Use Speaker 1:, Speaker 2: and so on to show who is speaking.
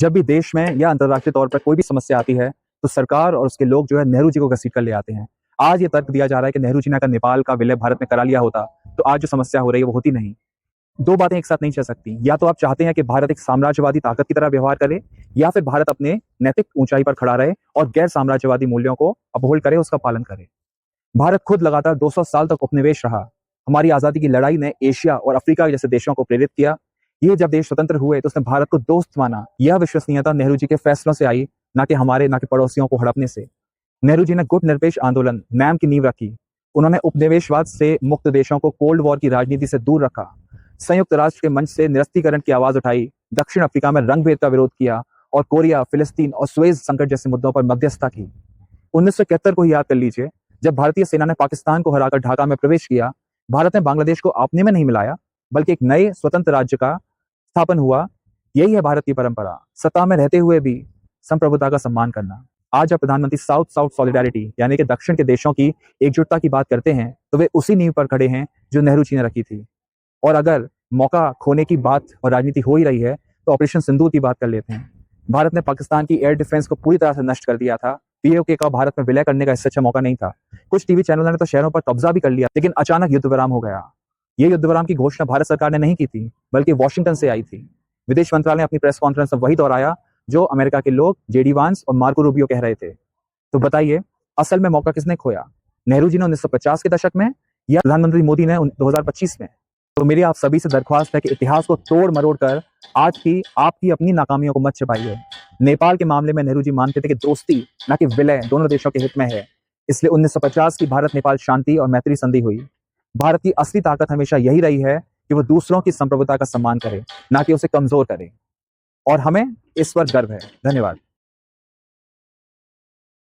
Speaker 1: जब भी देश में या अंतर्राष्ट्रीय तौर पर कोई भी समस्या आती है तो सरकार और उसके लोग जो है नेहरू जी को घसीट कर ले आते हैं। आज ये तर्क दिया जा रहा है कि नेहरू जी ने अगर नेपाल का विलय भारत में करा लिया होता तो आज जो समस्या हो रही है वो होती नहीं। दो बातें एक साथ नहीं चल सकती। या तो आप चाहते हैं कि भारत एक साम्राज्यवादी ताकत की तरह व्यवहार करे, या फिर भारत अपने नैतिक ऊंचाई पर खड़ा रहे और गैर साम्राज्यवादी मूल्यों को अपहोल्ड करे, उसका पालन करे। भारत खुद लगातार 200 साल तक उपनिवेश रहा। हमारी आजादी की लड़ाई ने एशिया और अफ्रीका जैसे देशों को प्रेरित किया। ये जब देश स्वतंत्र हुए तो उसने भारत को दोस्त माना। यह विश्वसनीयता नेहरू जी के फैसलों से आई, ना कि पड़ोसियों को हड़पने से। नेहरू जी ने गुट निरपेक्ष आंदोलन नैम की नींव रखी। उन्होंने उपनिवेशवाद से मुक्त देशों को कोल्ड वॉर की राजनीति से दूर रखा। संयुक्त राष्ट्र के मंच से निरस्तीकरण की आवाज उठाई। दक्षिण अफ्रीका में रंगभेद का विरोध किया और कोरिया, फिलिस्तीन और सुएज संकट जैसे मुद्दों पर मध्यस्थता की। 1971 को ही याद कर लीजिए, जब भारतीय सेना ने पाकिस्तान को हराकर ढाका में प्रवेश किया। भारत ने बांग्लादेश को अपने में नहीं मिलाया, बल्कि एक नए स्वतंत्र राज्य का स्थापन हुआ। यही है भारत की परंपरा, सत्ता में रहते हुए भी संप्रभुता का सम्मान करना। आज जब प्रधानमंत्री साउथ साउथ सॉलिडारिटी यानी कि दक्षिण के देशों की एकजुटता की बात करते हैं तो वे उसी नींव पर खड़े हैं जो नेहरू जी ने रखी थी। और अगर मौका खोने की बात और राजनीति हो ही रही है तो ऑपरेशन सिंदूर की बात कर लेते हैं। भारत ने पाकिस्तान की एयर डिफेंस को पूरी तरह से नष्ट कर दिया था। पीओके का भारत में विलय करने का इससे अच्छा मौका नहीं था। कुछ टीवी चैनलों ने तो शहरों पर कब्जा भी कर लिया, लेकिन अचानक युद्ध विराम हो गया। ये युद्ध विराम की घोषणा भारत सरकार ने नहीं की थी, बल्कि वॉशिंगटन से आई थी। विदेश मंत्रालय ने अपनी प्रेस कॉन्फ्रेंस में वही दोहराया जो अमेरिका के लोग जेडी वांस और मार्को रूबियो कह रहे थे। तो बताइए, असल में मौका किसने खोया? नेहरू जी ने 1950 के दशक में, या प्रधानमंत्री मोदी ने 2025 में? तो मेरी आप सभी से दरख्वास्त है कि इतिहास को तोड़ मरोड़ कर आज की आपकी अपनी नाकामियों को मत छिपाइए। नेपाल के मामले में नेहरू जी मानते थे कि दोस्ती न कि विलय दोनों देशों के हित में है। इसलिए 1950 की भारत नेपाल शांति और मैत्री संधि हुई। भारत की असली ताकत हमेशा यही रही है कि वो दूसरों की संप्रभुता का सम्मान करे, ना कि उसे कमजोर करे। और हमें इस पर गर्व है। धन्यवाद।